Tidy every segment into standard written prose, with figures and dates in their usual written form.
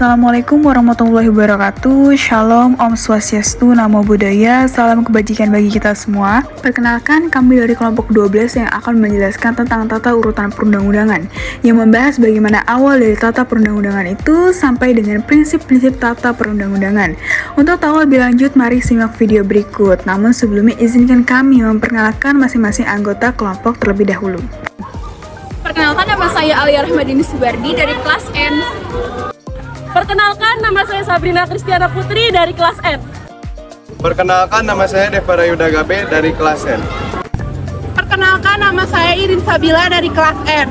Assalamualaikum warahmatullahi wabarakatuh. Shalom, Om Swastiastu, Namo Buddhaya, salam kebajikan bagi kita semua. Perkenalkan, kami dari kelompok 12 yang akan menjelaskan tentang tata urutan perundang-undangan, yang membahas bagaimana awal dari tata perundang-undangan itu sampai dengan prinsip-prinsip tata perundang-undangan. Untuk tahu lebih lanjut, mari simak video berikut. Namun sebelumnya izinkan kami memperkenalkan masing-masing anggota kelompok terlebih dahulu. Perkenalkan, nama saya Alia Rahmadini Subardi dari kelas N. Perkenalkan, nama saya Sabrina Kristiana Putri dari kelas N. Perkenalkan, nama saya Devara Yuda Gabe dari kelas N. Perkenalkan, nama saya Irin Sabila dari kelas N.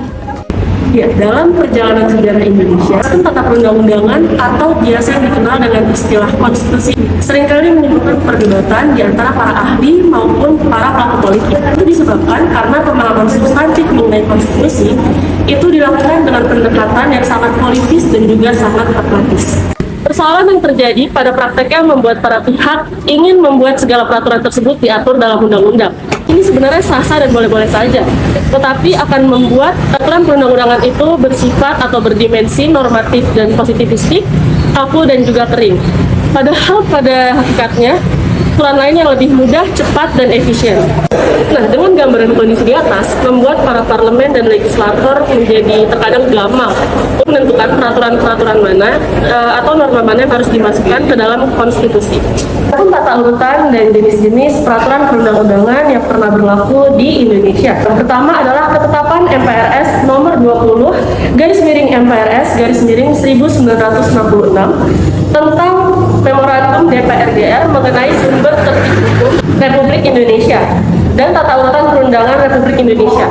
Ya, dalam perjalanan sejarah Indonesia, tata perundang-undangan atau biasa yang dikenal dengan istilah konstitusi seringkali menimbulkan perdebatan di antara para ahli maupun para pelaku politik. Itu disebabkan karena pemahaman substantif mengenai konstitusi itu dilakukan dengan pendekatan yang sangat politis dan juga sangat pragmatis. Persoalan yang terjadi pada prakteknya membuat para pihak ingin membuat segala peraturan tersebut diatur dalam undang-undang. Ini sebenarnya sah-sah dan boleh-boleh saja, tetapi akan membuat peraturan perundang-undangan itu bersifat atau berdimensi normatif dan positivistik, kaku dan juga kering. Padahal pada hakikatnya, aturan lain yang lebih mudah, cepat, dan efisien. Nah, dengan gambaran kondisi di atas, membuat para parlemen dan legislator menjadi terkadang gamal untuk menentukan peraturan-peraturan mana atau norma mana yang harus dimasukkan ke dalam konstitusi. Tata urutan dan jenis-jenis peraturan perundang-undangan yang pernah berlaku di Indonesia. Yang pertama adalah ketetapan MPRS nomor 20 /MPRS 1966 tentang Memorandum DPR-DR mengenai sumber tertib hukum Republik Indonesia dan tata urutan perundangan Republik Indonesia.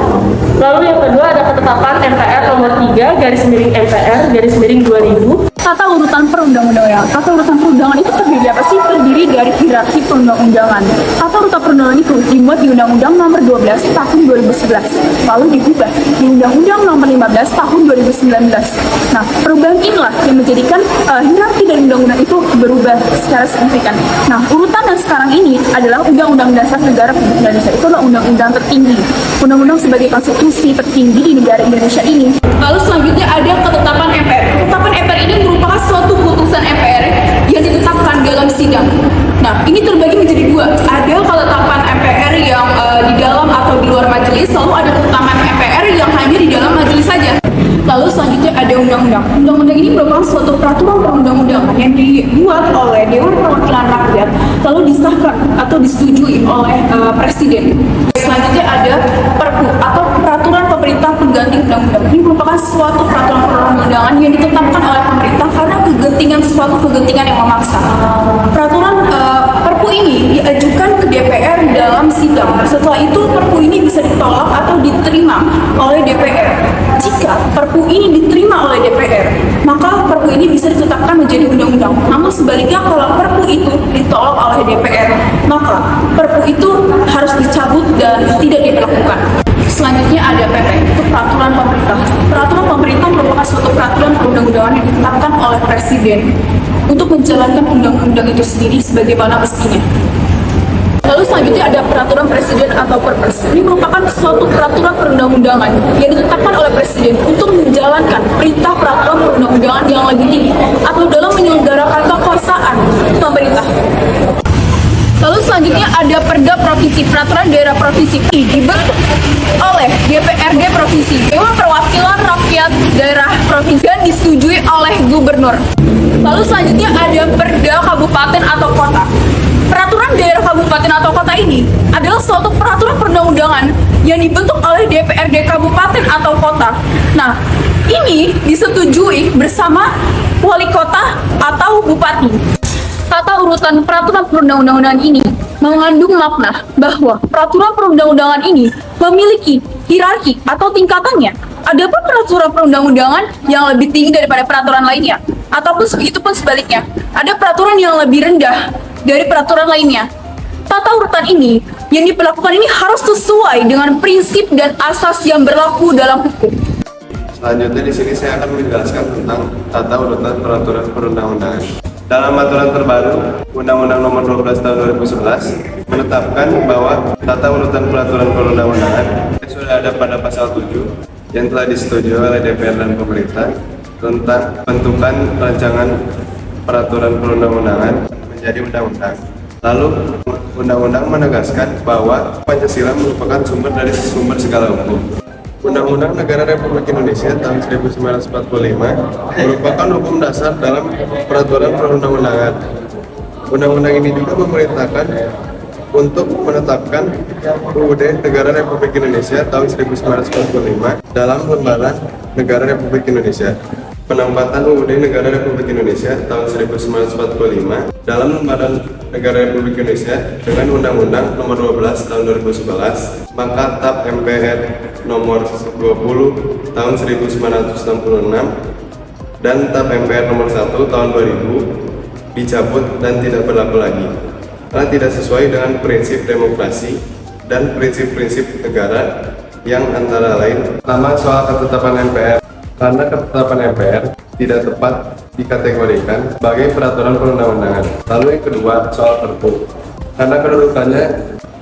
Lalu yang kedua ada ketetapan MPR nomor 3 /MPR 2000 Tata urutan perundang-undangan. Tata urutan perundangan itu terdiri apa sih? Terdiri dari hierarki perundang-undangan. Tata urutan perundangan itu dimuat di Undang-Undang Nomor 12 Tahun 2011, lalu diubah di Undang-Undang Nomor 15 Tahun 2019. Nah, perubahan inilah yang menjadikan hierarki dari undang-undang itu berubah secara signifikan. Nah, urutan yang sekarang ini adalah Undang-Undang Dasar Negara Republik Indonesia. Itu adalah undang-undang tertinggi. Undang-undang sebagai konstitusi tertinggi di negara Indonesia ini. Lalu selanjutnya ada ketetapan MPR. Ketetapan MPR ini merupakan suatu putusan MPR yang ditetapkan dalam sidang. Nah, ini terbagi menjadi dua. Ada ketetapan MPR yang di dalam atau di luar majelis, lalu ada ketetapan MPR yang hanya di dalam majelis saja. Lalu selanjutnya ada undang-undang. Undang-undang ini merupakan suatu peraturan perundang-undangan yang dibuat oleh Dewan Perwakilan Rakyat, lalu disahkan atau disetujui oleh Presiden. Selanjutnya ada Perpu atau peraturan pemerintah pengganti undang-undang. Ini merupakan suatu peraturan perundang-undangan yang ditetapkan oleh pemerintah karena suatu kegentingan yang memaksa. Peraturan Perpu ini diajukan ke DPR dalam sidang. Setelah itu Perpu ini bisa ditolak atau diterima oleh DPR. Jika Perpu ini diterima oleh DPR, maka Perpu ini bisa ditetapkan menjadi undang-undang. Namun sebaliknya, kalau Perpu itu ditolak oleh DPR, maka Perpu itu harus dicabut dan tidak diberlakukan. Selanjutnya ada PP, itu peraturan pemerintah. Peraturan pemerintah merupakan suatu peraturan perundang-undangan yang ditetapkan oleh Presiden untuk menjalankan undang-undang itu sendiri sebagaimana mestinya. Lalu selanjutnya ada peraturan presiden atau perpres. Ini merupakan suatu peraturan perundang-undangan yang ditetapkan oleh presiden untuk menjalankan perintah peraturan perundang-undangan yang lebih tinggi atau dalam menyelenggarakan kekuasaan pemerintah. Lalu selanjutnya ada Perda Provinsi, peraturan daerah provinsi dibentuk oleh DPRD provinsi, Dewan Perwakilan Rakyat Daerah Provinsi dan disetujui oleh gubernur. Lalu selanjutnya ada Perda Kabupaten atau Kota. Peraturan daerah kabupaten atau kota ini adalah suatu peraturan perundang-undangan yang dibentuk oleh DPRD kabupaten atau kota. Nah, ini disetujui bersama wali kota atau bupati. Tata urutan peraturan perundang-undangan ini mengandung makna bahwa peraturan perundang-undangan ini memiliki hierarki atau tingkatannya. Adapun peraturan perundang-undangan yang lebih tinggi daripada peraturan lainnya, ataupun begitu pun sebaliknya, ada peraturan yang lebih rendah dari peraturan lainnya. Tata urutan ini yang diperlakukan ini harus sesuai dengan prinsip dan asas yang berlaku dalam hukum. Selanjutnya di sini saya akan menjelaskan tentang tata urutan peraturan perundang-undangan. Dalam aturan terbaru, Undang-Undang Nomor 12 Tahun 2011 menetapkan bahwa tata urutan peraturan perundang-undangan sudah ada pada pasal 7 yang telah disetujui oleh DPR dan pemerintah tentang bentukan rancangan peraturan perundang-undangan menjadi undang-undang. Lalu, undang-undang menegaskan bahwa Pancasila merupakan sumber dari sumber segala hukum. Undang-Undang Negara Republik Indonesia tahun 1945 merupakan hukum dasar dalam peraturan perundang-undangan. Undang-undang ini juga memerintahkan untuk menetapkan UUD Negara Republik Indonesia tahun 1945 dalam lembaran Negara Republik Indonesia. Penempatan UUD Negara Republik Indonesia tahun 1945 dalam lembaran Negara Republik Indonesia dengan Undang-Undang Nomor 12 tahun 2011, maka TAP MPR Nomor 20 tahun 1966 dan TAP MPR Nomor 1 tahun 2000 dicabut dan tidak berlaku lagi karena tidak sesuai dengan prinsip demokrasi dan prinsip-prinsip negara yang antara lain pertama soal ketetapan MPR, karena ketetapan MPR tidak tepat dikategorikan sebagai peraturan perundang-undangan. Lalu yang kedua soal Perpu, karena kedudukannya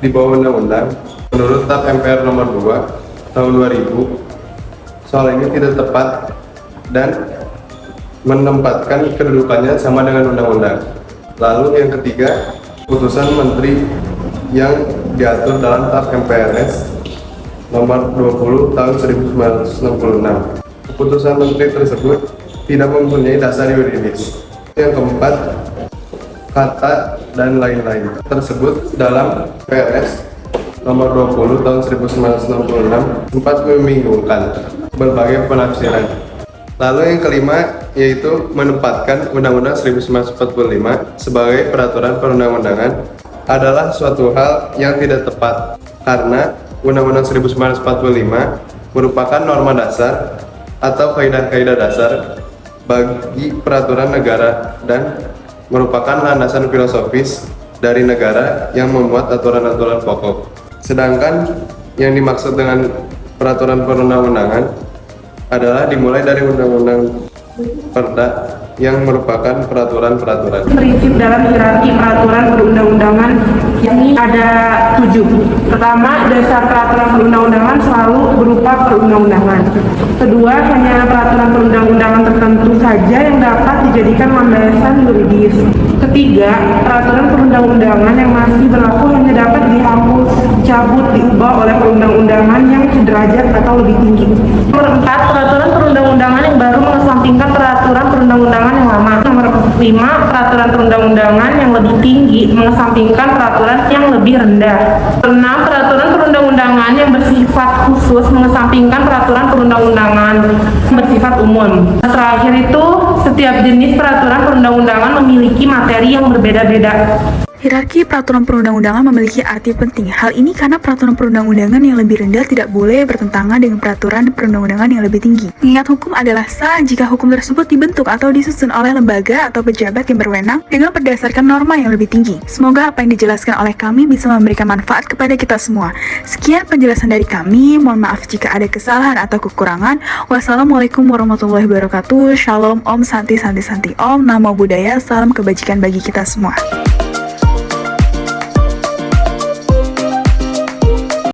di bawah undang-undang menurut TAP MPR nomor 2 tahun 2000, soal ini tidak tepat dan menempatkan kedudukannya sama dengan undang-undang. Lalu yang ketiga, putusan menteri yang diatur dalam TAP MPRS nomor 20 tahun 1966. Keputusan menteri tersebut tidak mempunyai dasar yuridis. Yang keempat, kata dan lain-lain tersebut dalam PRS nomor 20 tahun 1966 sempat membingungkan berbagai penafsiran. Lalu yang kelima yaitu menempatkan Undang-Undang 1945 sebagai peraturan perundang-undangan adalah suatu hal yang tidak tepat karena Undang-Undang 1945 merupakan norma dasar atau kaidah-kaidah dasar bagi peraturan negara dan merupakan landasan filosofis dari negara yang membuat aturan-aturan pokok. Sedangkan yang dimaksud dengan peraturan perundang-undangan adalah dimulai dari Undang-Undang Perda yang merupakan peraturan-peraturan. Prinsip dalam hierarki peraturan perundang-undangan ini ada 7. Pertama, dasar peraturan perundang-undangan selalu berupa perundang-undangan. Kedua, hanya peraturan perundang-undangan tertentu saja yang dapat dijadikan landasan yuridis. Ketiga, peraturan perundang-undangan yang masih berlaku hanya dapat dihapus, cabut, diubah oleh perundang-undangan yang sederajat atau lebih tinggi. Nomor 4, peraturan perundang-undangan yang baru mengesampingkan peraturan perundang-undangan yang lama. Nomor 5, peraturan perundang-undangan yang lebih tinggi mengesampingkan peraturan yang lebih rendah. 6, peraturan perundang-undangan yang bersifat khusus mengesampingkan peraturan perundang-undangan yang bersifat umum. Terakhir itu, setiap jenis peraturan perundang-undangan memiliki materi yang berbeda-beda. Hierarki peraturan perundang-undangan memiliki arti penting. Hal ini karena peraturan perundang-undangan yang lebih rendah tidak boleh bertentangan dengan peraturan perundang-undangan yang lebih tinggi. Mengingat hukum adalah sah jika hukum tersebut dibentuk atau disusun oleh lembaga atau pejabat yang berwenang dengan berdasarkan norma yang lebih tinggi. Semoga apa yang dijelaskan oleh kami bisa memberikan manfaat kepada kita semua. Sekian penjelasan dari kami. Mohon maaf jika ada kesalahan atau kekurangan. Wassalamualaikum warahmatullahi wabarakatuh. Shalom, Om Santi Santi Santi Om. Namo Buddhaya. Salam kebajikan bagi kita semua.